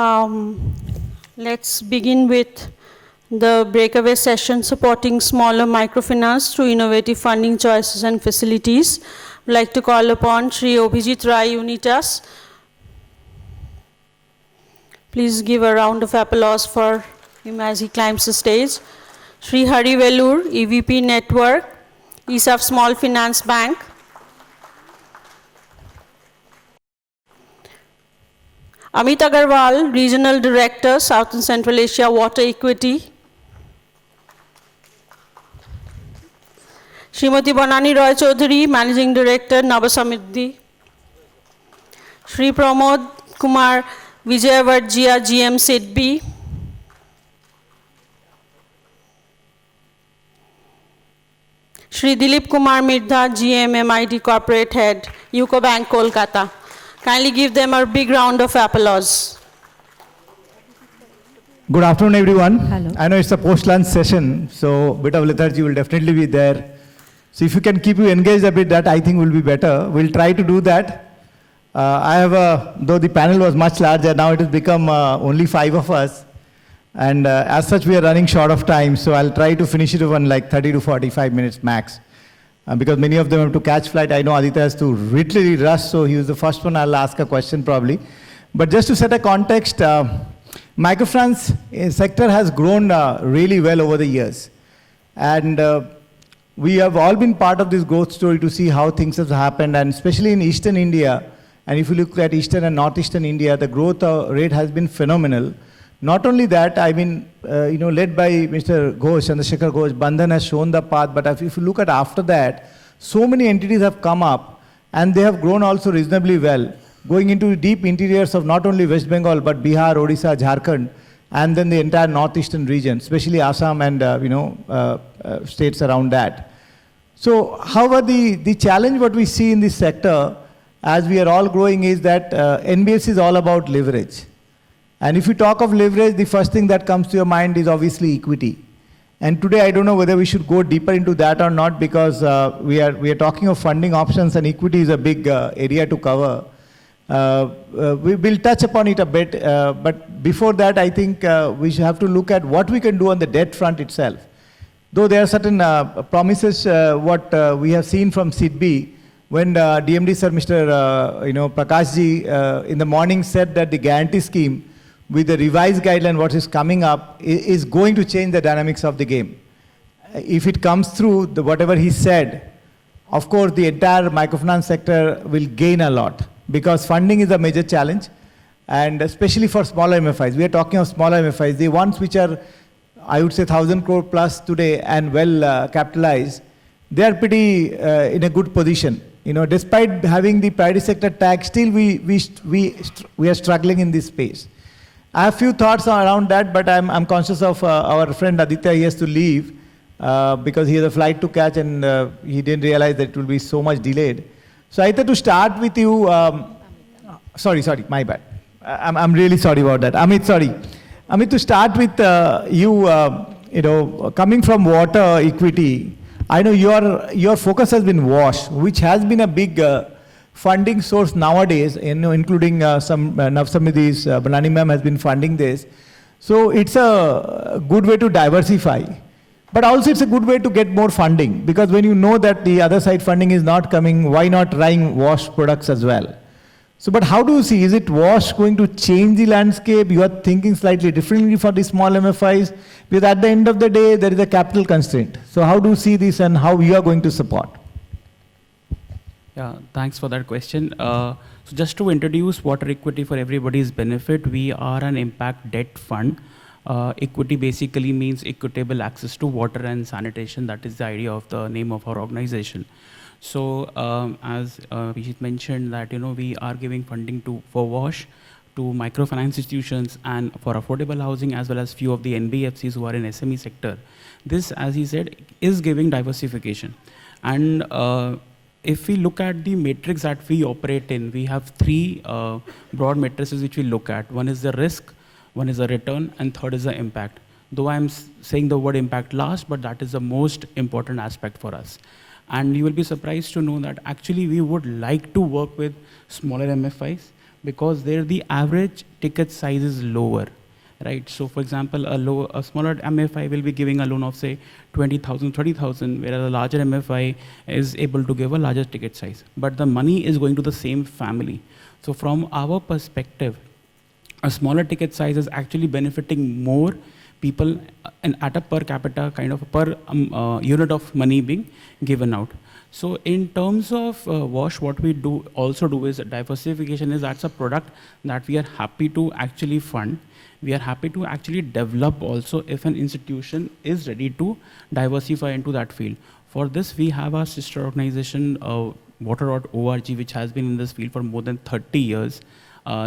Um, let's begin with the breakaway session supporting smaller microfinance through innovative funding choices and facilities. I'd like to call upon Sri Obhijit Rai Unitas. Please give a round of applause for him as he climbs the stage. Sri Hari Velur, EVP Network, ESAF Small Finance Bank. Amit Agarwal, Regional Director, South and Central Asia Water Equity. Srimati Banani Roy Chaudhary, Managing Director, Navasamriddhi. Sri Pramod Kumar Vijayavardjia, GM SIDBI. Sri Dilip Kumar Mirdha, GM MID Corporate Head, UCO Bank, Kolkata. Kindly give them a big round of applause. Good afternoon, everyone. Hello. I know it's a post-lunch session, so a bit of lethargy will definitely be there. So if you can keep you engaged a bit, that I think will be better. We'll try to do that. Though the panel was much larger, now it has become only 5 of us. And as such, we are running short of time, so I'll try to finish it in like 30 to 45 minutes max. Because many of them have to catch flight. I know Aditya has to literally rush, so he was the first one I'll ask a question probably. But just to set a context, microfinance sector has grown really well over the years. And we have all been part of this growth story to see how things have happened, and especially in Eastern India. And if you look at Eastern and Northeastern India, the growth rate has been phenomenal. Not only that, I mean, led by Mr. Ghosh, Chandrasekhar Ghosh, Bandhan has shown the path, but if you look at after that, so many entities have come up, and they have grown also reasonably well, going into deep interiors of not only West Bengal, but Bihar, Odisha, Jharkhand, and then the entire northeastern region, especially Assam and, states around that. So, however, the challenge what we see in this sector, as we are all growing, is that NBFC is all about leverage. And if you talk of leverage, the first thing that comes to your mind is obviously equity. And today, I don't know whether we should go deeper into that or not, because we are talking of funding options, and equity is a big area to cover. We will touch upon it a bit, but before that, I think we should have to look at what we can do on the debt front itself. Though there are certain promises, what we have seen from SIDBI, when DMD sir, Mr. Prakash ji, in the morning said that the guarantee scheme, with the revised guideline, what is coming up, is going to change the dynamics of the game. If it comes through, whatever he said, of course, the entire microfinance sector will gain a lot, because funding is a major challenge, and especially for smaller MFIs. We are talking of smaller MFIs, the ones which are, I would say, 1,000 crore plus today and well capitalized. They are pretty in a good position. Despite having the priority sector tag, still we are struggling in this space. I have few thoughts around that, but I'm conscious of our friend Aditya. He has to leave because he has a flight to catch, and he didn't realize that it will be so much delayed. So Aditya, to start with you, sorry, my bad. I'm really sorry about that. Amit, sorry. Amit, to start with you, coming from water equity, I know your focus has been WASH, which has been a big funding source nowadays, including some Navasamriddhi's Banani ma'am has been funding this. So it's a good way to diversify. But also it's a good way to get more funding, because when you know that the other side funding is not coming, why not trying WASH products as well? So, but how do you see, is it WASH going to change the landscape? You are thinking slightly differently for the small MFIs, because at the end of the day, there is a capital constraint. So how do you see this, and how you are going to support? Yeah, thanks for that question. So just to introduce water equity for everybody's benefit, we are an impact debt fund. Equity basically means equitable access to water and sanitation. That is the idea of the name of our organization. So as Vijit mentioned that, we are giving funding for WASH, to microfinance institutions, and for affordable housing, as well as few of the NBFCs who are in SME sector. This, as he said, is giving diversification. And if we look at the matrix that we operate in, we have 3 broad matrices which we look at. One is the risk, one is the return, and third is the impact. Though I'm saying the word impact last, but that is the most important aspect for us. And you will be surprised to know that actually we would like to work with smaller MFIs, because there the average ticket size is lower, right? So for example, a smaller MFI will be giving a loan of say 20,000, 30,000, whereas a larger MFI is able to give a larger ticket size. But the money is going to the same family. So from our perspective, a smaller ticket size is actually benefiting more people and at a per capita kind of per unit of money being given out. So in terms of WASH, what we do also do is diversification. Is that's a product that we are happy to actually fund. We are happy to actually develop also if an institution is ready to diversify into that field. For this, we have our sister organization, water.org, which has been in this field for more than 30 years.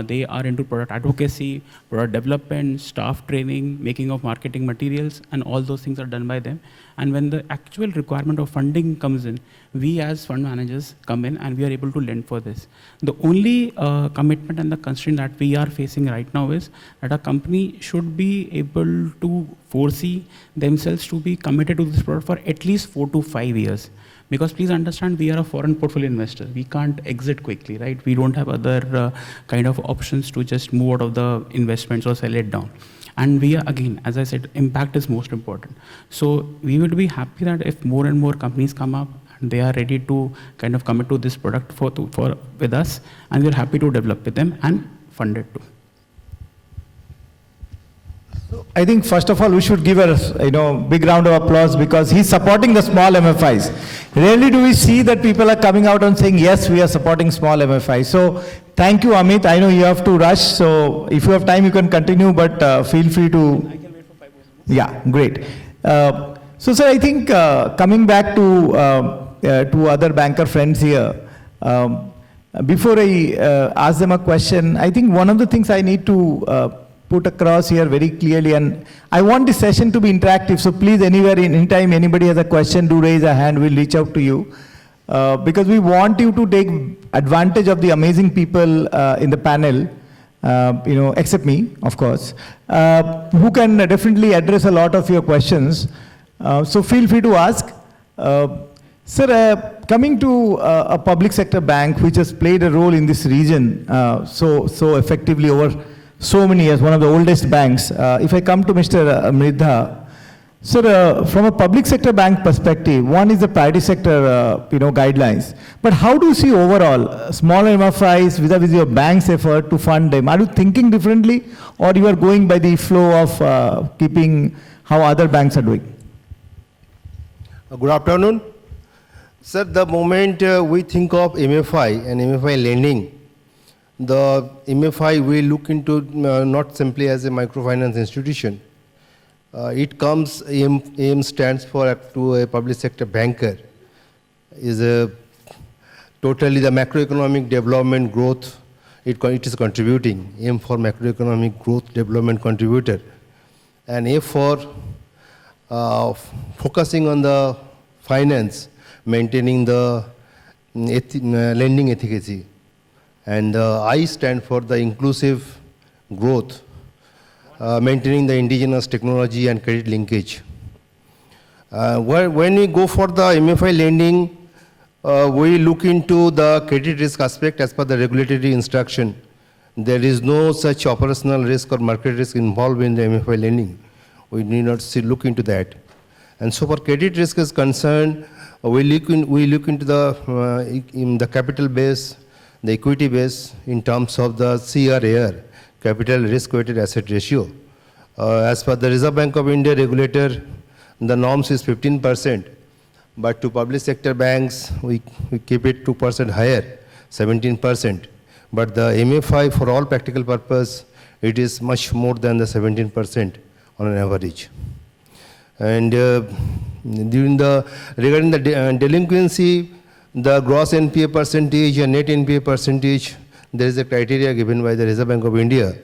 They are into product advocacy, product development, staff training, making of marketing materials, and all those things are done by them. And when the actual requirement of funding comes in, we as fund managers come in and we are able to lend for this. The only commitment and the constraint that we are facing right now is that a company should be able to foresee themselves to be committed to this product for at least 4 to 5 years. Because please understand, we are a foreign portfolio investor. We can't exit quickly, right? We don't have other kind of options to just move out of the investments or sell it down. And we are, again, as I said, impact is most important. So we would be happy that if more and more companies come up and they are ready to kind of commit to this product with us, and we're happy to develop with them and fund it too. I think first of all we should give a big round of applause because he's supporting the small MFIs. Rarely do we see that people are coming out and saying yes, we are supporting small MFIs. So thank you, Amit. I know you have to rush, so if you have time you can continue, but feel free to. I can wait for 5 minutes. Yeah, great. So sir, I think coming back to other banker friends here. Before I ask them a question, I think one of the things I need to put across here very clearly, and I want this session to be interactive, so please anytime anybody has a question, do raise a hand, we'll reach out to you. Because we want you to take advantage of the amazing people in the panel, except me, of course, who can definitely address a lot of your questions. So feel free to ask. Sir, coming to a public sector bank which has played a role in this region so effectively over so many years, one of the oldest banks. If I come to Mr. Mridha, sir, from a public sector bank perspective, one is the priority sector, guidelines. But how do you see overall small MFIs vis-a-vis your bank's effort to fund them? Are you thinking differently, or you are going by the flow of keeping how other banks are doing? Good afternoon. Sir, the moment we think of MFI and MFI lending, the MFI we look into not simply as a microfinance institution. It comes, AIM stands for to a public sector banker, is totally the macroeconomic development growth, it is contributing, AIM for macroeconomic growth development contributor, and A for focusing on the finance, maintaining the lending efficacy. And I stand for the inclusive growth, maintaining the indigenous technology and credit linkage. When we go for the MFI lending, we look into the credit risk aspect as per the regulatory instruction. There is no such operational risk or market risk involved in the MFI lending. We need not look into that. And so for credit risk is concerned, we look into the capital base, the equity base in terms of the CRAR, capital risk-weighted asset ratio. As per the Reserve Bank of India regulator, the norms is 15%, but to public sector banks, we keep it 2% higher, 17%. But the MFI, for all practical purpose, it is much more than the 17% on an average. And regarding the delinquency, the gross NPA percentage and net NPA percentage, there is a criteria given by the Reserve Bank of India.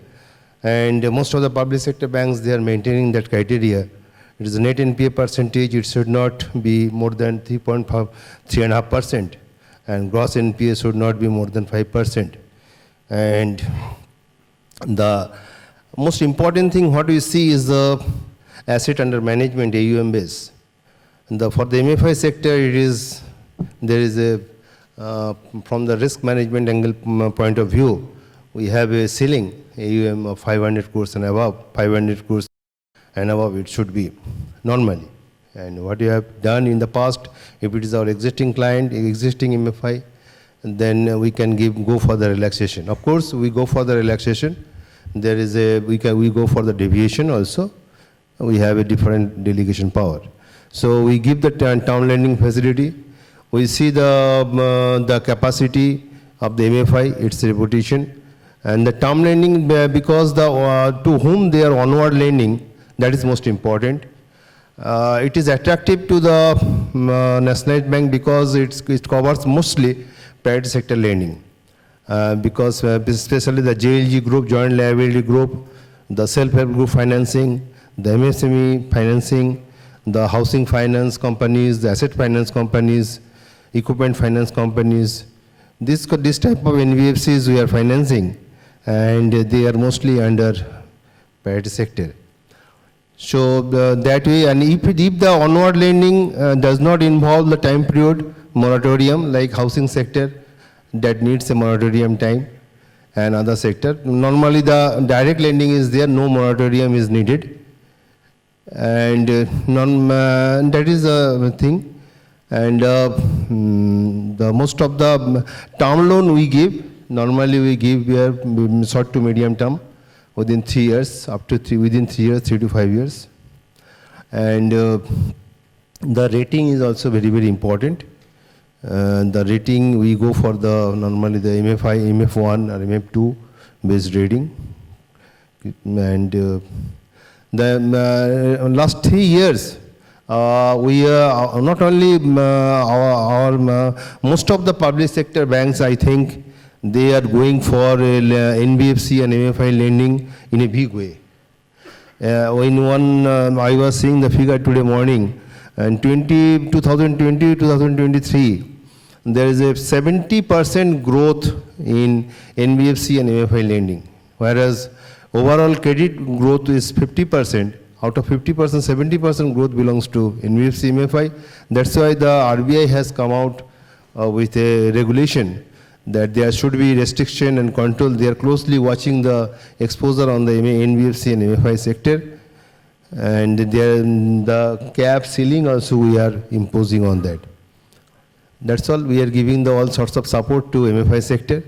And most of the public sector banks, they are maintaining that criteria. It is a net NPA percentage, it should not be more than 3.5%. And gross NPA should not be more than 5%. And the most important thing, what we see is the asset under management, AUM base. For the MFI sector, there is a, from the risk management angle point of view, we have a ceiling, AUM of 500 crores and above, 500 crores and above it should be normally. And what you have done in the past, if it is our existing client, existing MFI, then we can go for the relaxation. Of course, we go for the relaxation. There is we go for the deviation also. We have a different delegation power. So we give the town lending facility. We see the capacity of the MFI, its reputation, and the term lending, because to whom they are onward lending, that is most important. It is attractive to the nationalized bank because it covers mostly private sector lending. Because especially the JLG group, joint liability group, the self-help group financing, the MSME financing, the housing finance companies, the asset finance companies, equipment finance companies. This type of NBFCs we are financing, and they are mostly under private sector. So that way, and if the onward lending does not involve the time period moratorium, like housing sector, that needs a moratorium time, and other sector. Normally the direct lending is there, no moratorium is needed. And that is a thing. And the most of the term loan we give, normally we give short to medium term within 3 years, within 3 years, 3 to 5 years. And the rating is also very, very important. The rating, we go for normally the MFI, MF1 or MF2 based rating. And the last 3 years, we not only most of the public sector banks, I think, they are going for NBFC and MFI lending in a big way. I was seeing the figure today morning, and 2020-2023, there is a 70% growth in NBFC and MFI lending, whereas overall credit growth is 50%. Out of 50%, 70% growth belongs to NBFC, MFI. That's why the RBI has come out with a regulation that there should be restriction and control. They are closely watching the exposure on the NBFC and MFI sector. And the cap ceiling also we are imposing on that. That's all. We are giving all sorts of support to MFI sector.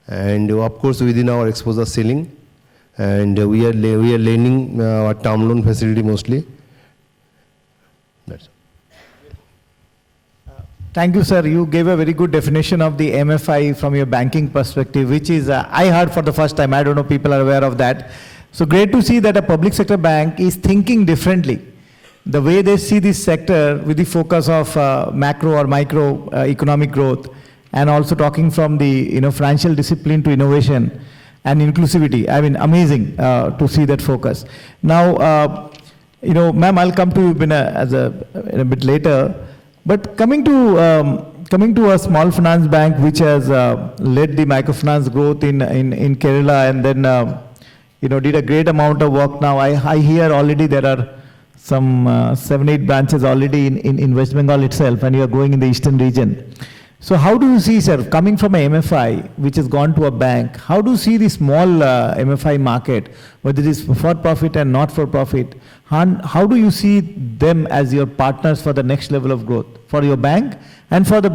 And of course within our exposure ceiling. And we are lending our term loan facility mostly. That's all. Thank you, sir. You gave a very good definition of the MFI from your banking perspective, which is, I heard for the first time. I don't know if people are aware of that. So great to see that a public sector bank is thinking differently. The way they see this sector with the focus of macro or micro economic growth, and also talking from the financial discipline to innovation and inclusivity. I mean, amazing to see that focus. Now, ma'am, I'll come to you in a bit later. But coming to a small finance bank which has led the microfinance growth in Kerala, and then did a great amount of work. Now I hear already there are some 7-8 branches already in West Bengal itself, and you are going in the eastern region. So how do you see, sir, coming from a MFI which has gone to a bank, how do you see the small MFI market, whether it is for profit and not for profit? How do you see them as your partners for the next level of growth for your bank and for the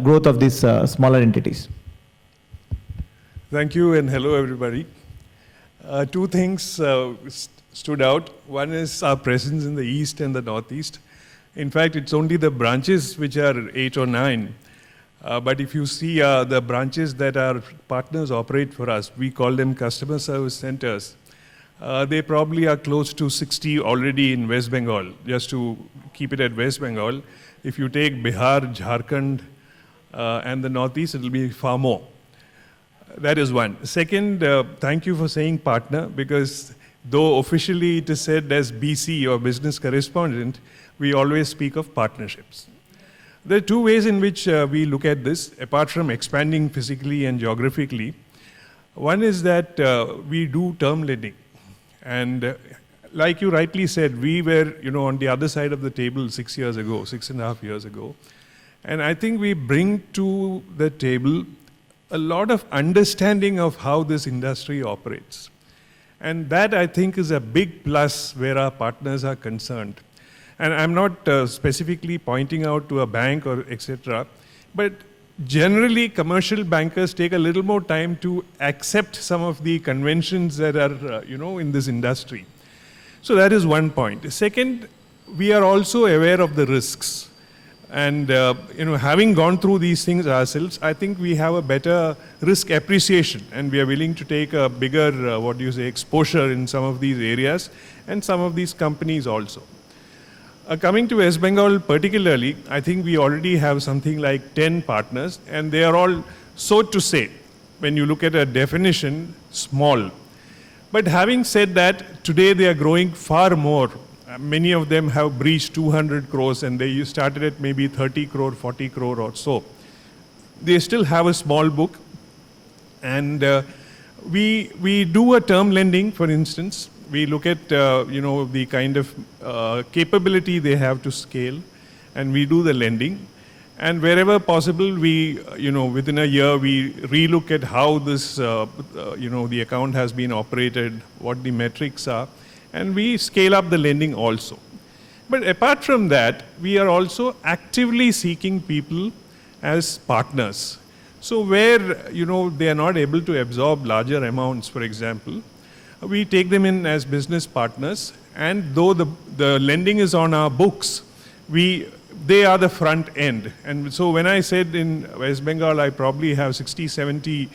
growth of these smaller entities? Thank you, and hello everybody. Two things stood out. One is our presence in the east and the northeast. In fact, it's only the branches which are 8 or 9. But if you see the branches that our partners operate for us, we call them customer service centers. They probably are close to 60 already in West Bengal, just to keep it at West Bengal. If you take Bihar, Jharkhand, and the northeast, it will be far more. That is one. Second, thank you for saying partner, because though officially it is said as BC or business correspondent, we always speak of partnerships. There are two ways in which we look at this, apart from expanding physically and geographically. One is that we do term lending. And like you rightly said, we were on the other side of the table 6 years ago, 6.5 years ago. And I think we bring to the table a lot of understanding of how this industry operates. And that, I think, is a big plus where our partners are concerned. And I'm not specifically pointing out to a bank or etc., but generally commercial bankers take a little more time to accept some of the conventions that are, in this industry. So that is one point. Second, we are also aware of the risks. And having gone through these things ourselves, I think we have a better risk appreciation, and we are willing to take a bigger, exposure in some of these areas and some of these companies also. Coming to West Bengal particularly, I think we already have something like 10 partners, and they are all, so to say, when you look at a definition, small. But having said that, today they are growing far more. Many of them have breached 200 crores, and they started at maybe 30 crore, 40 crore or so. They still have a small book, and we do a term lending, for instance. We look at the kind of capability they have to scale, and we do the lending. And wherever possible, we within a year we relook at how this the account has been operated, what the metrics are, and we scale up the lending also. But apart from that, we are also actively seeking people as partners. So where they are not able to absorb larger amounts, for example, we take them in as business partners, and though the lending is on our books, they are the front end. And so when I said in West Bengal I probably have 60, 70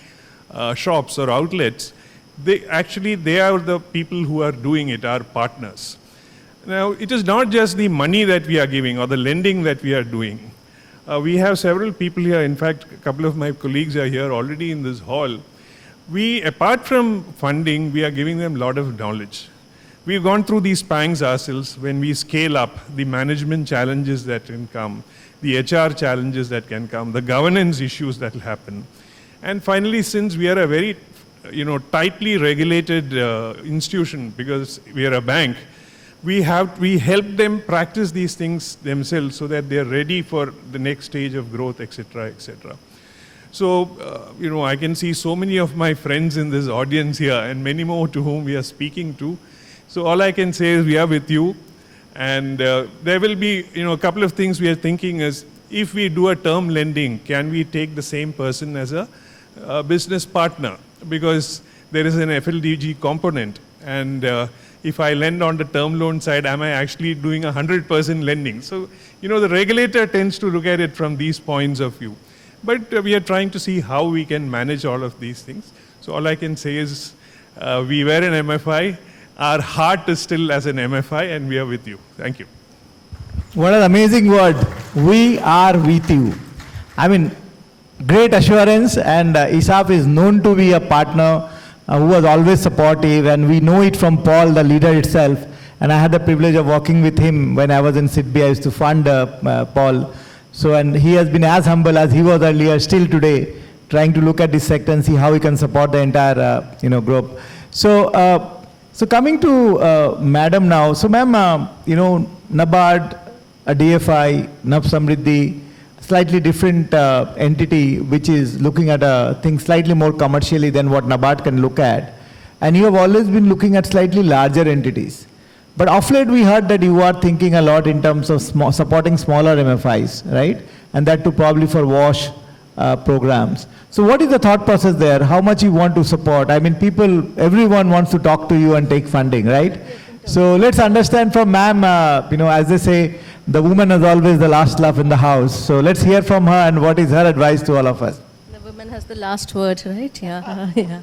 shops or outlets, they are the people who are doing it, our partners. Now, it is not just the money that we are giving or the lending that we are doing. We have several people here. In fact, a couple of my colleagues are here already in this hall. Apart from funding, we are giving them a lot of knowledge. We've gone through these pangs ourselves when we scale up, the management challenges that can come, the HR challenges that can come, the governance issues that will happen. And finally, since we are a very tightly regulated institution, because we are a bank, we help them practice these things themselves so that they are ready for the next stage of growth, etc., etc. So, I can see so many of my friends in this audience here and many more to whom we are speaking to. So all I can say is we are with you, and there will be, a couple of things we are thinking is, if we do a term lending, can we take the same person as a business partner? Because there is an FLDG component, and if I lend on the term loan side, am I actually doing 100% lending? So, the regulator tends to look at it from these points of view. But we are trying to see how we can manage all of these things. So all I can say is, we were an MFI, our heart is still as an MFI, and we are with you. Thank you. What an amazing word. We are with you. I mean, great assurance, and ISAF is known to be a partner who was always supportive, and we know it from Paul, the leader itself. And I had the privilege of working with him when I was in SIDBI. I used to fund Paul. So, and he has been as humble as he was earlier, still today, trying to look at this sector and see how he can support the entire, group. So, coming to Madam now. So, Ma'am, NABARD, a DFI, NAB Samriddhi, slightly different entity which is looking at things slightly more commercially than what NABARD can look at. And you have always been looking at slightly larger entities. But of late we heard that you are thinking a lot in terms of supporting smaller MFIs, right? And that too probably for WASH programs. So what is the thought process there? How much you want to support? I mean, everyone wants to talk to you and take funding, right? So let's understand from ma'am, as they say, the woman is always the last laugh in the house. So let's hear from her and what is her advice to all of us. The woman has the last word, right? Yeah. Yeah.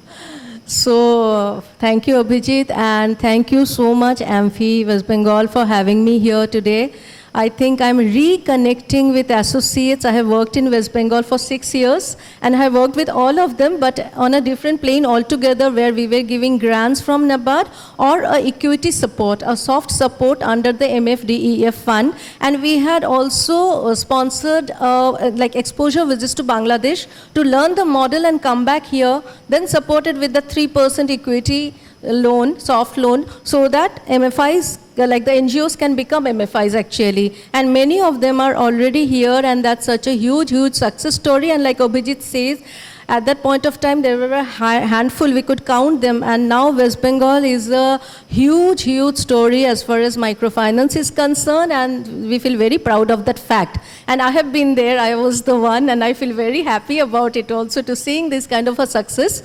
So thank you, Abhijit, and thank you so much, Amphi West Bengal, for having me here today. I think I'm reconnecting with associates. I have worked in West Bengal for 6 years, and I have worked with all of them, but on a different plane altogether, where we were giving grants from NABARD or a equity support, a soft support under the MFDEF fund. And we had also sponsored like exposure visits to Bangladesh to learn the model and come back here, then supported with the 3% equity loan, soft loan, so that MFIs, like the NGOs, can become MFIs actually. And many of them are already here, and that's such a huge, huge success story. And like Abhijit says, At that point of time, there were a handful, we could count them, and now West Bengal is a huge, huge story as far as microfinance is concerned, and we feel very proud of that fact. And I have been there, I was the one, and I feel very happy about it also to seeing this kind of a success.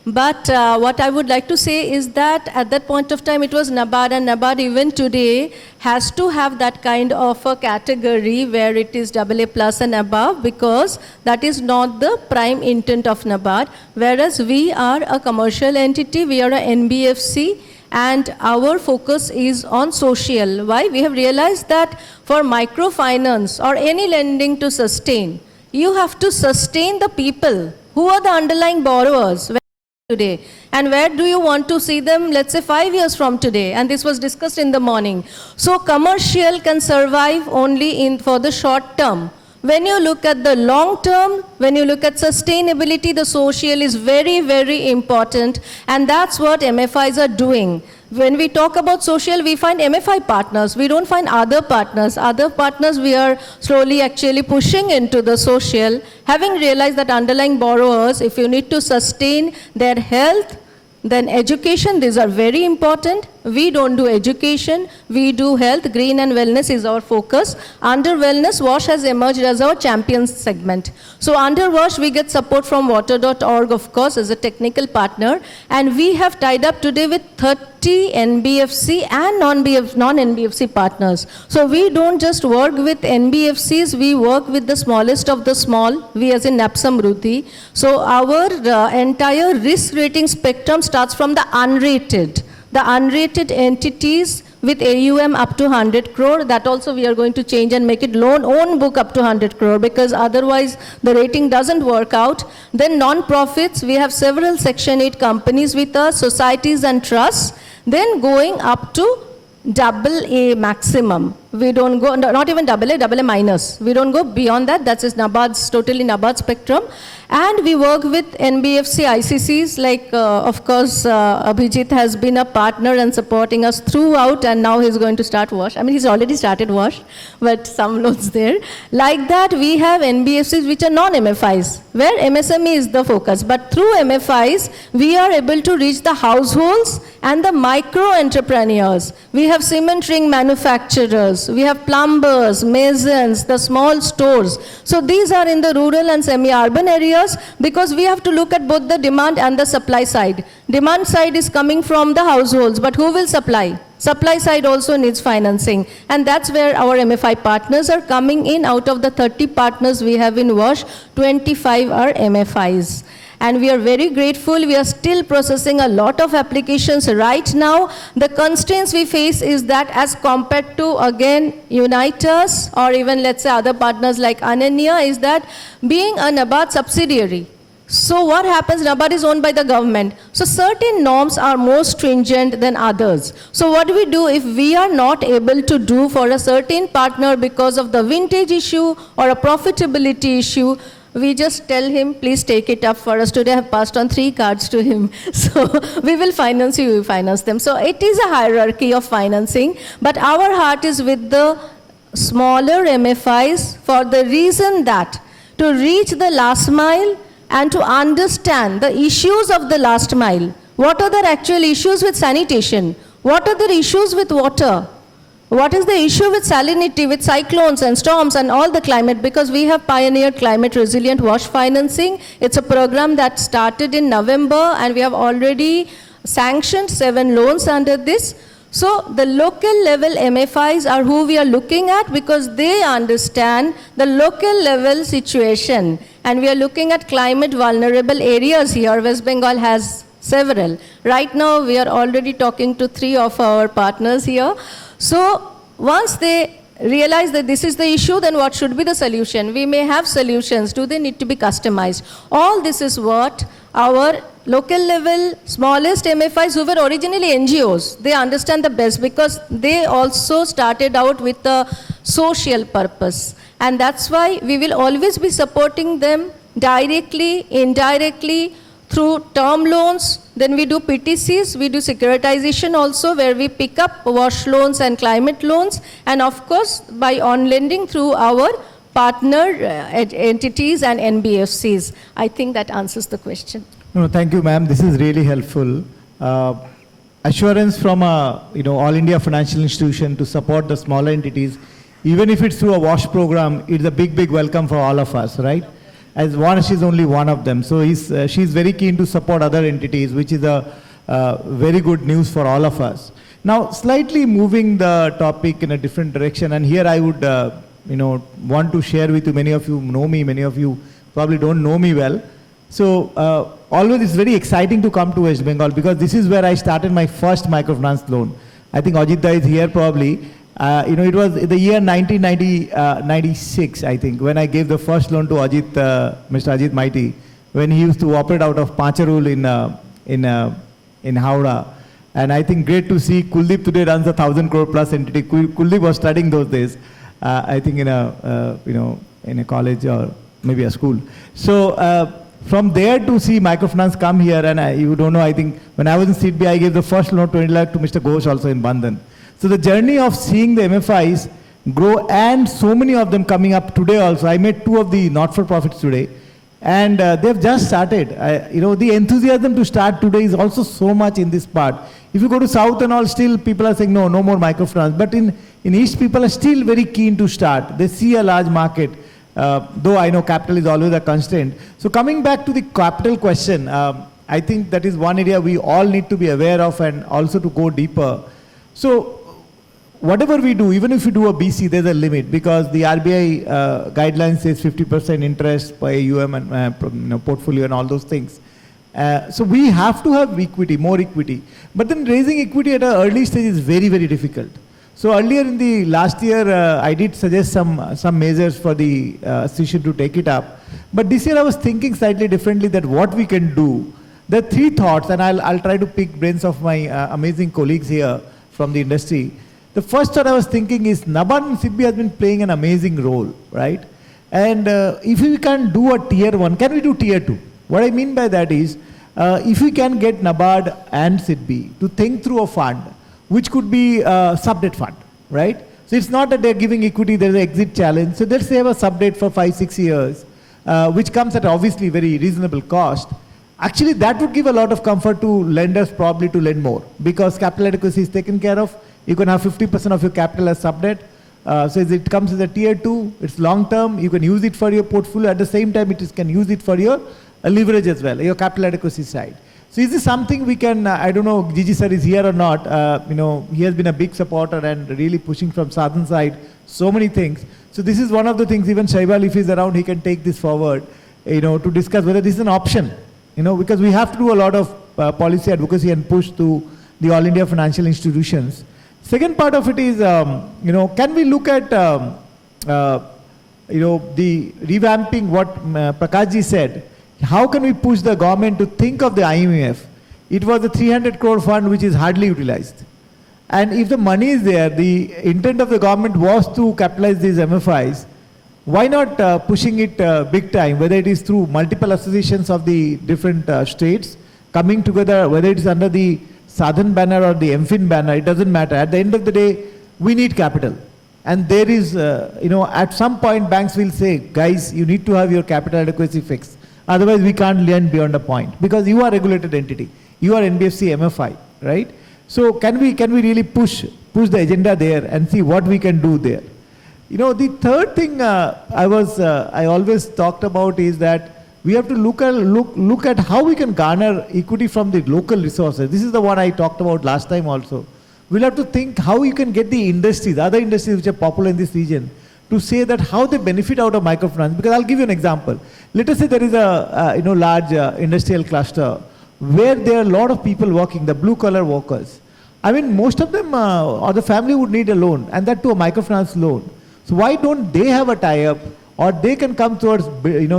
But what I would like to say is that at that point of time it was NABARD, and NABARD even today has to have that kind of a category where it is AA plus and above, because that is not the prime intent of NABARD. Whereas we are a commercial entity, we are a NBFC, and our focus is on social. Why? We have realized that for microfinance or any lending to sustain, you have to sustain the people who are the underlying borrowers today. And where do you want to see them, let's say 5 years from today? And this was discussed in the morning. So commercial can survive only for the short term. When you look at the long term, when you look at sustainability, the social is very, very important. And that's what MFIs are doing. When we talk about social, we find MFI partners. We don't find other partners. Other partners we are slowly actually pushing into the social, having realized that underlying borrowers, if you need to sustain their health, then education, these are very important. We don't do education, we do health. Green and wellness is our focus. Under wellness, WASH has emerged as our champion segment. So under WASH, we get support from water.org, of course, as a technical partner. And we have tied up today with 30 NBFC and non-NBFC partners. So we don't just work with NBFCs, we work with the smallest of the small, we as in Napsamruti. So our entire risk rating spectrum starts from the unrated. The unrated entities with AUM up to 100 crore, that also we are going to change and make it own book up to 100 crore, because otherwise the rating doesn't work out. Then non-profits, we have several Section 8 companies with us, societies and trusts, then going up to AA maximum. We don't go, not even AA minus. We don't go beyond that. That's totally NABARD spectrum. And we work with NBFC ICCs, like of course Abhijit has been a partner and supporting us throughout, and now he's going to start WASH. I mean, he's already started WASH, but some loans there. Like that, we have NBFCs which are non-MFIs, where MSME is the focus. But through MFIs, we are able to reach the households and the micro entrepreneurs. We have cement ring manufacturers, we have plumbers, masons, the small stores. So these are in the rural and semi-urban areas, because we have to look at both the demand and the supply side. Demand side is coming from the households, but who will supply? Supply side also needs financing. And that's where our MFI partners are coming in. Out of the 30 partners we have in WASH, 25 are MFIs. And we are very grateful. We are still processing a lot of applications right now. The constraints we face is that as compared to, again, Unitas or even, let's say, other partners like Ananya, is that being a NABARD subsidiary. So what happens, NABARD is owned by the government. So certain norms are more stringent than others. So what do we do if we are not able to do for a certain partner because of the vintage issue or a profitability issue? We just tell him, please take it up for us. Today I have passed on 3 cards to him. So we will finance you, we finance them. So it is a hierarchy of financing, but our heart is with the smaller MFIs for the reason that to reach the last mile and to understand the issues of the last mile. What are the actual issues with sanitation? What are the issues with water? What is the issue with salinity, with cyclones and storms and all the climate? Because we have pioneered climate resilient WASH financing. It's a program that started in November, and we have already sanctioned 7 loans under this. So the local level MFIs are who we are looking at, because they understand the local level situation. And we are looking at climate vulnerable areas here. West Bengal has several. Right now we are already talking to 3 of our partners here. So once they realize that this is the issue, then what should be the solution? We may have solutions. Do they need to be customized? All this is what our local level smallest MFIs, who were originally NGOs, they understand the best, because they also started out with a social purpose. And that's why we will always be supporting them directly, indirectly, through term loans. Then we do PTCs, we do securitization also, where we pick up WASH loans and climate loans, and of course by on lending through our partner entities and NBFCs. I think that answers the question. No, thank you, ma'am. This is really helpful. Assurance from a all India financial institution to support the smaller entities, even if it's through a WASH program, it's a big welcome for all of us, right? As WASH is only one of them, so she's very keen to support other entities, which is a very good news for all of us. Now, slightly moving the topic in a different direction, and here I would want to share with you. Many of you know me, many of you probably don't know me well. So always it's very exciting to come to West Bengal because this is where I started my first microfinance loan. I think Ajitda is here probably. It was the year 1996, I think, when I gave the first loan to Mr. Ajit Maiti, when he used to operate out of Pancharul in Howrah. And I think great to see Kuldeep today runs a 1,000 crore plus entity. Kuldeep was studying those days, I think in a college or maybe a school. So from there to see microfinance come here, and you don't know, I think when I was in CDB, I gave the first loan 20 lakh to Mr. Ghosh also in Bandhan. So the journey of seeing the MFIs grow and so many of them coming up today also. I met 2 of the not-for-profits today, and they've just started. The enthusiasm to start today is also so much in this part. If you go to South and all, still people are saying, no more microfinance. But in East, people are still very keen to start. They see a large market. Though I know capital is always a constraint. So coming back to the capital question, I think that is one area we all need to be aware of and also to go deeper. So whatever we do, even if you do a BC, there's a limit because the RBI guidelines says 50% interest per AUM and portfolio and all those things. So we have to have equity, more equity. But then raising equity at an early stage is very difficult. So earlier in the last year, I did suggest some measures for the association to take it up. But this year I was thinking slightly differently that what we can do. There are 3 thoughts, and I'll try to pick brains of my amazing colleagues here from the industry. The first thought I was thinking is NABARD and SIDBI has been playing an amazing role, right? And if we can do a tier 1, can we do tier 2? What I mean by that is, if we can get NABARD and SIDBI to think through a fund, which could be a sub-debt fund, right? So it's not that they're giving equity, there's an exit challenge. So let's say have a sub-debt for 5-6 years, which comes at obviously very reasonable cost. Actually, that would give a lot of comfort to lenders probably to lend more because capital adequacy is taken care of. You can have 50% of your capital as sub-debt. So it comes as a tier 2, it's long-term, you can use it for your portfolio. At the same time, can use it for your leverage as well, your capital adequacy side. So is this something we can, I don't know, Gigi sir is here or not, he has been a big supporter and really pushing from Southern side, so many things. So this is one of the things, even Shaibal, if he's around, he can take this forward, to discuss whether this is an option, because we have to do a lot of policy advocacy and push to the All India financial institutions. Second part of it is, can we look at, the revamping what Prakashji said. How can we push the government to think of the IMF? It was a 300 crore fund which is hardly utilized. And if the money is there, the intent of the government was to capitalize these MFIs, why not pushing it big time, whether it is through multiple associations of the different states coming together, whether it is under the Southern banner or the MFIN banner, it doesn't matter. At the end of the day, we need capital. And there is, at some point banks will say, guys, you need to have your capital adequacy fixed. Otherwise, we can't lend beyond a point because you are a regulated entity. You are NBFC MFI, right? So can we really push the agenda there and see what we can do there? The third thing I always talked about is that we have to look at how we can garner equity from the local resources. This is the one I talked about last time also. We'll have to think how you can get the industries, other industries which are popular in this region, to say that how they benefit out of microfinance. Because I'll give you an example. Let us say there is a large industrial cluster where there are a lot of people working, the blue collar workers. I mean, most of them or the family would need a loan, and that too a microfinance loan. So why don't they have a tie-up, or they can come towards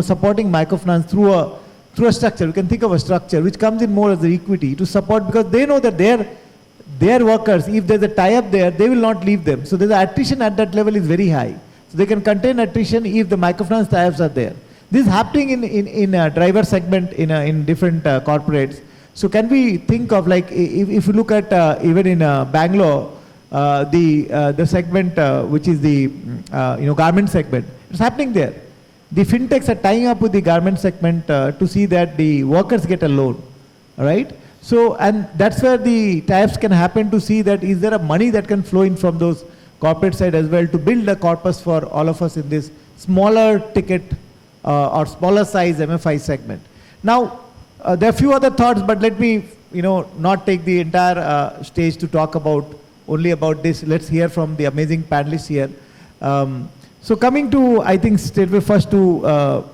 supporting microfinance through a structure? We can think of a structure which comes in more as the equity to support, because they know that their workers, if there's a tie-up there, they will not leave them. So the attrition at that level is very high. So they can contain attrition if the microfinance tie-ups are there. This is happening in a driver segment in different corporates. So can we think of, like, if you look at even in Bangalore, the segment which is the garment segment, It's happening there. The fintechs are tying up with the garment segment to see that the workers get a loan, right? So, and that's where the tie-ups can happen to see that is there a money that can flow in from those corporate side as well to build a corpus for all of us in this smaller ticket or smaller size MFI segment. Now, there are a few other thoughts, but let me, not take the entire stage to talk only about this. Let's hear from the amazing panelists here. So coming to, I think, straightway first to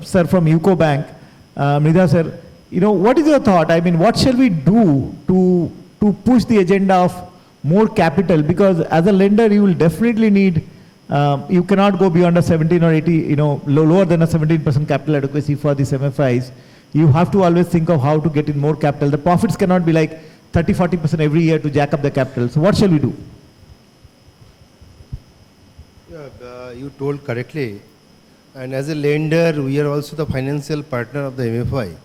sir from UCO Bank, Mridha sir, what is your thought? I mean, what shall we do to push the agenda of more capital? Because as a lender, you will definitely need, you cannot go beyond a 17 or 80, lower than a 17% capital adequacy for these MFIs. You have to always think of how to get in more capital. The profits cannot be like 30, 40% every year to jack up the capital. So what shall we do? You told correctly. And as a lender, we are also the financial partner of the MFI.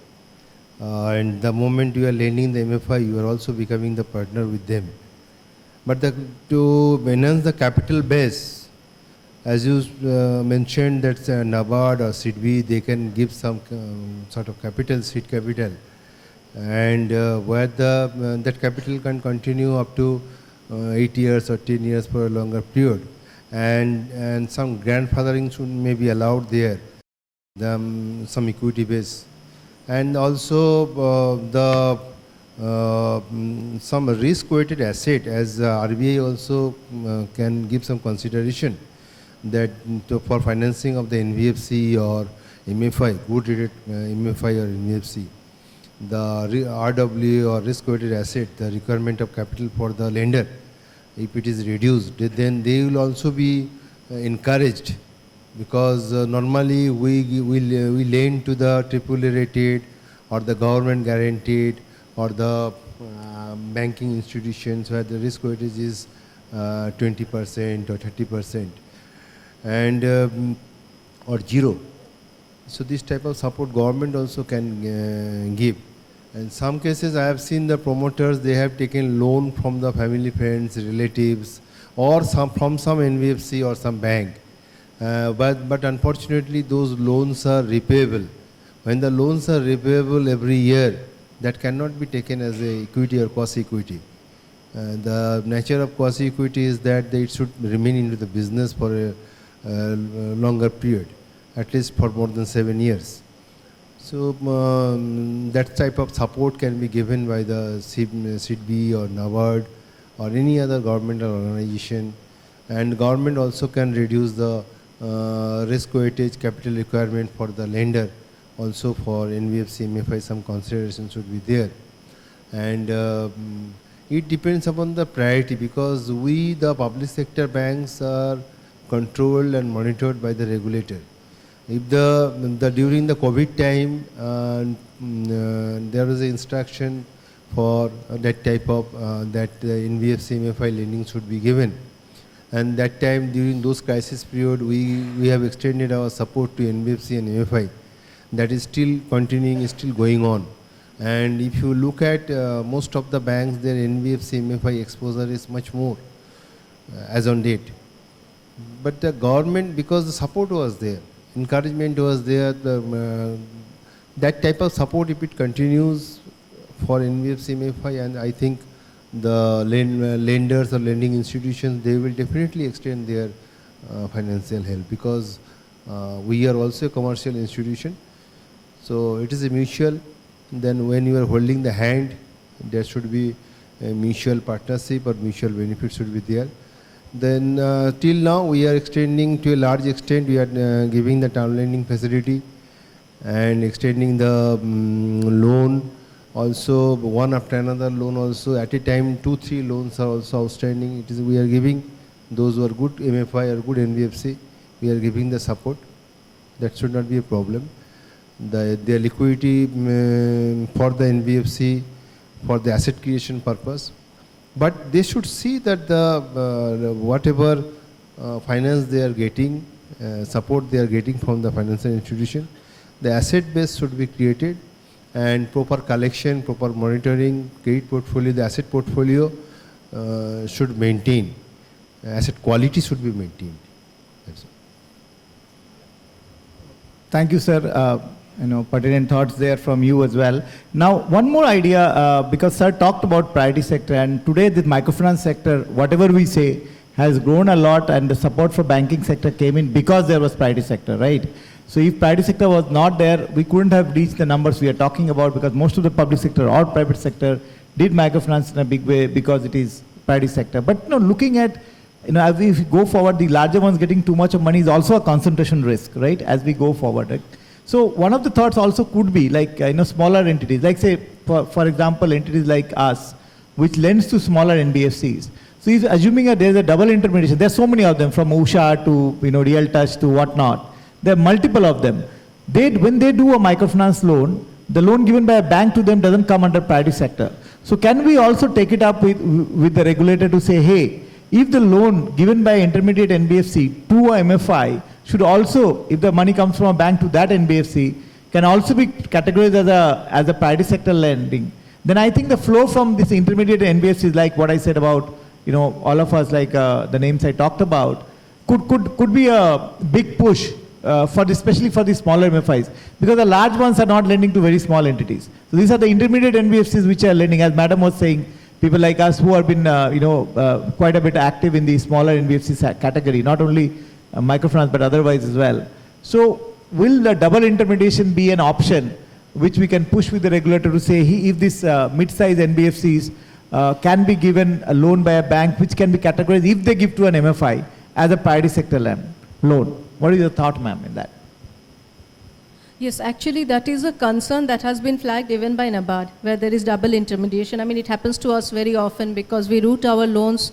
And the moment you are lending the MFI, you are also becoming the partner with them. But to enhance the capital base, as you mentioned that NABARD or SIDBI, they can give some sort of capital, seed capital. And where that capital can continue up to 8 years or 10 years for a longer period. And some grandfathering should may be allowed there, some equity base. And also some risk-weighted asset, as RBI also can give some consideration that for financing of the NBFC or MFI, good rated MFI or NBFC, the RW or risk-weighted asset, the requirement of capital for the lender, if it is reduced, then they will also be encouraged, because normally we lend to the AAA rated or the government guaranteed or the banking institutions where the risk weightage is 20% or 30% and or zero. So this type of support government also can give. In some cases, I have seen the promoters, they have taken loan from the family, friends, relatives, or from some NBFC or some bank. But unfortunately, those loans are repayable. When the loans are repayable every year, that cannot be taken as a equity or quasi-equity. The nature of quasi-equity is that it should remain into the business for a longer period, at least for more than 7 years. So that type of support can be given by the SIDBI or NABARD or any other governmental organization, and government also can reduce the risk weightage capital requirement for the lender. Also for NBFC, MFI, some consideration should be there. And it depends upon the priority, because the public sector banks are controlled and monitored by the regulator. If during the COVID time, there was an instruction for that type of, that the NBFC, MFI lending should be given. And that time, during those crisis period, we have extended our support to NBFC and MFI. That is still continuing, is still going on. And if you look at most of the banks, their NBFC, MFI exposure is much more as on date. But the government, because the support was there, encouragement was there, that type of support, if it continues for NBFC, MFI, and I think the lenders or lending institutions, they will definitely extend their financial help, because we are also a commercial institution. So it is a mutual. Then when you are holding the hand, there should be a mutual partnership or mutual benefit should be there. Then till now we are extending to a large extent, we are giving the term lending facility and extending the loan. Also one after another loan also, at a time 2-3 loans are also outstanding. We are giving those who are good MFI or good NBFC, we are giving the support. That should not be a problem. The liquidity for the NBFC for the asset creation purpose, but they should see that the whatever finance they are getting, support they are getting from the financial institution, the asset base should be created, and proper collection, proper monitoring, credit portfolio, the asset portfolio should maintain, asset quality should be maintained. That's all. Thank you, sir. Pertinent thoughts there from you as well. Now, one more idea, because sir talked about priority sector, and today the microfinance sector, whatever we say, has grown a lot, and the support for banking sector came in because there was priority sector, right? So if priority sector was not there, we couldn't have reached the numbers we are talking about, because most of the public sector or private sector did microfinance in a big way because it is priority sector. But looking at, as we go forward, the larger ones getting too much of money is also a concentration risk, right? As we go forward, right? So one of the thoughts also could be like, smaller entities, like say, for example, entities like us, which lends to smaller NBFCs. So he's assuming that there's a double intermediation. There's so many of them, from Usha to, Real Touch to whatnot. There are multiple of them. When they do a microfinance loan, the loan given by a bank to them doesn't come under priority sector. So can we also take it up with the regulator to say, hey, if the loan given by intermediate NBFC to a MFI should also, if the money comes from a bank to that NBFC, can also be categorized as a priority sector lending, then I think the flow from this intermediate NBFCs, like what I said about, all of us, like the names I talked about, could be a big push especially for the smaller MFIs, because the large ones are not lending to very small entities. So these are the intermediate NBFCs which are lending, as Madam was saying, people like us who have been, quite a bit active in the smaller NBFC category, not only microfinance but otherwise as well. So will the double intermediation be an option which we can push with the regulator to say, if this mid-size NBFCs can be given a loan by a bank which can be categorized if they give to an MFI as a priority sector loan? What is your thought, ma'am, in that? Yes, actually that is a concern that has been flagged even by NABARD, where there is double intermediation. I mean, it happens to us very often because we route our loans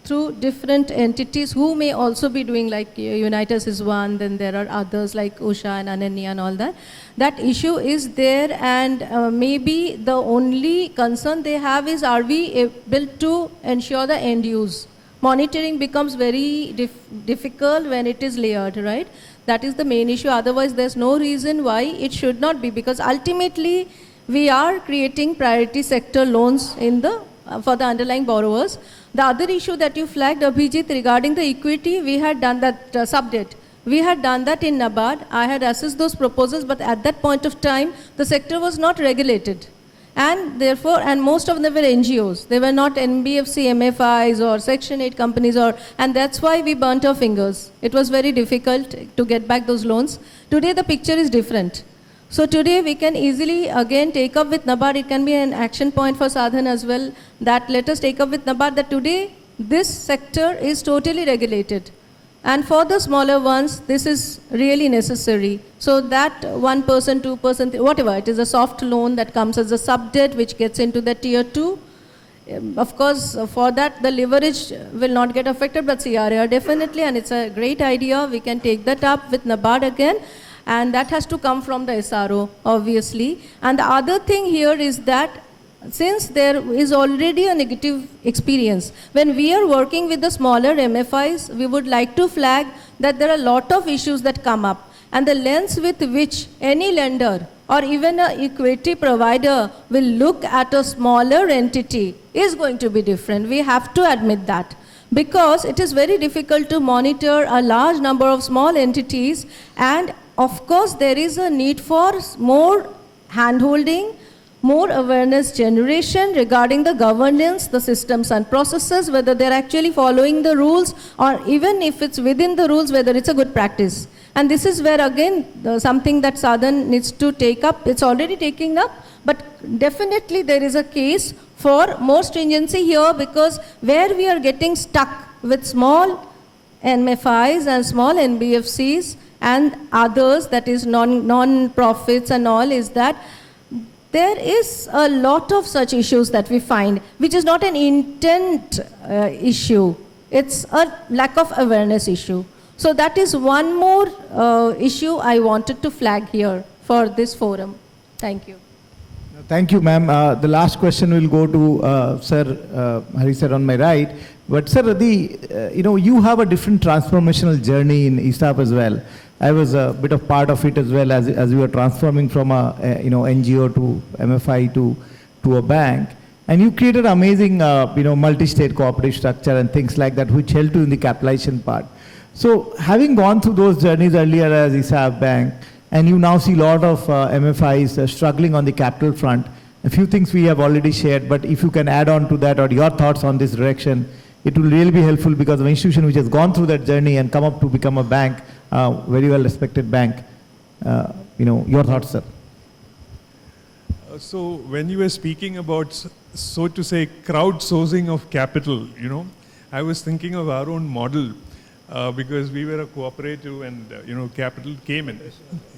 through different entities who may also be doing, like Unitas is one, then there are others like Usha and Ananya and all that. That issue is there, and maybe the only concern they have is, are we able to ensure the end use? Monitoring becomes very difficult when it is layered, right? That is the main issue. Otherwise, there's no reason why it should not be, because ultimately we are creating priority sector loans for the underlying borrowers. The other issue that you flagged, Abhijit, regarding the equity, we had done that sub-debt. We had done that in NABARD. I had assessed those proposals, but at that point of time, the sector was not regulated. And therefore, and most of them were NGOs. They were not NBFC, MFIs or Section 8 companies, and that's why we burnt our fingers. It was very difficult to get back those loans. Today, the picture is different. So today, we can easily, again, take up with NABARD. It can be an action point for Sadhan as well, that let us take up with NABARD that today, this sector is totally regulated. And for the smaller ones, this is really necessary. So that 1%, 2%, whatever, it is a soft loan that comes as a sub-debt which gets into the tier 2. Of course, for that, the leverage will not get affected, but CRAR definitely, and it's a great idea. We can take that up with NABARD again, and that has to come from the SRO, obviously. And the other thing here is that since there is already a negative experience, when we are working with the smaller MFIs, we would like to flag that there are a lot of issues that come up, and the lens with which any lender or even an equity provider will look at a smaller entity is going to be different. We have to admit that, because it is very difficult to monitor a large number of small entities, and of course there is a need for more hand-holding, more awareness generation regarding the governance, the systems and processes, whether they're actually following the rules, or even if it's within the rules, whether it's a good practice. And this is where, again, something that Sadhan needs to take up. It's already taking up, but definitely there is a case for more stringency here, because where we are getting stuck with small MFIs and small NBFCs and others, that is non-profits and all, is that there is a lot of such issues that we find, which is not an intent issue. It's a lack of awareness issue. So that is one more issue I wanted to flag here for this forum. Thank you. Thank you, ma'am. The last question will go to Sir Hari sir on my right. But sir, you have a different transformational journey in ESAP as well. I was a bit of part of it as well, as we were transforming from a NGO to MFI to a bank. And you created amazing multi-state cooperative structure and things like that, which helped you in the capitalization part. So having gone through those journeys earlier as ESAP Bank, and you now see a lot of MFIs struggling on the capital front. A few things we have already shared, but if you can add on to that or your thoughts on this direction, it will really be helpful because of an institution which has gone through that journey and come up to become a bank, very well respected bank. Your thoughts, sir? So when you were speaking about, so to say, crowdsourcing of capital, I was thinking of our own model because we were a cooperative and, capital came in.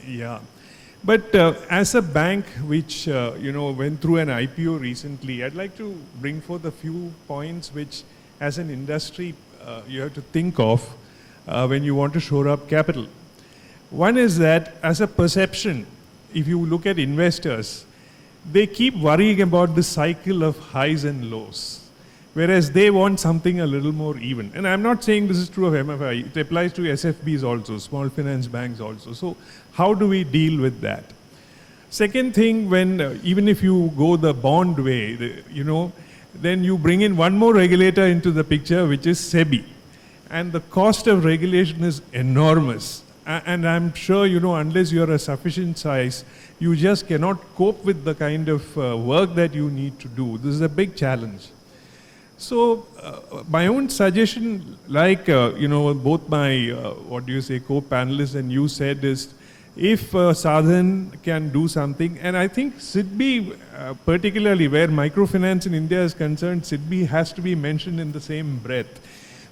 Yeah. But as a bank which, went through an IPO recently, I'd like to bring forth a few points which, as an industry, you have to think of when you want to shore up capital. One is that as a perception, if you look at investors, they keep worrying about the cycle of highs and lows, whereas they want something a little more even. And I'm not saying this is true of MFI, it applies to SFBs also, small finance banks also. So how do we deal with that? Second thing, when even if you go the bond way, then you bring in one more regulator into the picture, which is SEBI. And the cost of regulation is enormous. And I'm sure, unless you're a sufficient size, you just cannot cope with the kind of work that you need to do. This is a big challenge. So my own suggestion, like, both my, co-panelists and you said is, if Sadhan can do something, and I think SIDBI, particularly where microfinance in India is concerned, SIDBI has to be mentioned in the same breath.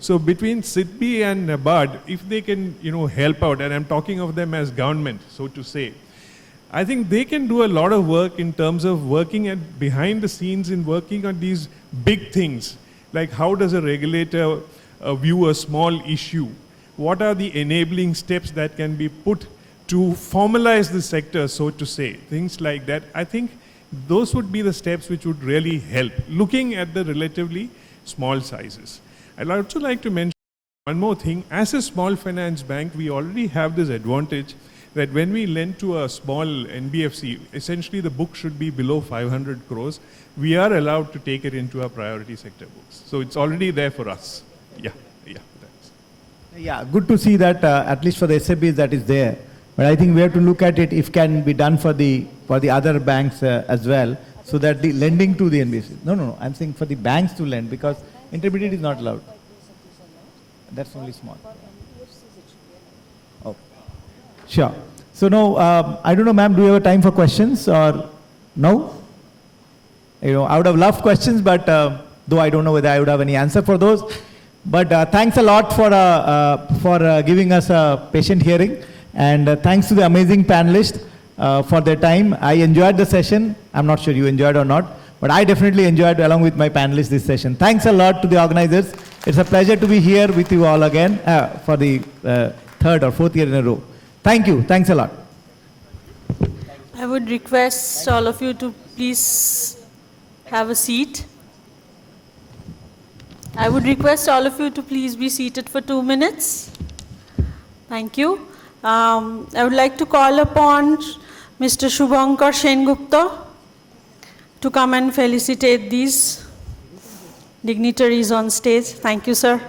So between SIDBI and NABARD, if they can, help out, and I'm talking of them as government, so to say, I think they can do a lot of work in terms of working behind the scenes in working on these big things, like how does a regulator view a small issue? What are the enabling steps that can be put to formalize the sector, so to say, things like that. I think those would be the steps which would really help, looking at the relatively small sizes. I'd also like to mention one more thing. As a small finance bank, we already have this advantage that when we lend to a small NBFC, essentially the book should be below 500 crores. We are allowed to take it into our priority sector books. So it's already there for us. Yeah, thanks. Yeah, good to see that at least for the SFBs that is there. But I think we have to look at it if can be done for the other banks as well, so that the lending to the NBFC. No, I'm saying for the banks to lend because intermediate is not allowed. That's only small. Oh, sure. So now, I don't know, ma'am, do you have a time for questions or no? I would have loved questions, but though I don't know whether I would have any answer for those. But thanks a lot for giving us a patient hearing. And thanks to the amazing panelists for their time. I enjoyed the session. I'm not sure you enjoyed or not, but I definitely enjoyed along with my panelists this session. Thanks a lot to the organizers. It's a pleasure to be here with you all again for the third or fourth year in a row. Thank you. Thanks a lot. I would request all of you to please have a seat. I would request all of you to please be seated for 2 minutes. Thank you. I would like to call upon Mr. Shubhankar Sengupta to come and felicitate these dignitaries on stage. Thank you, sir.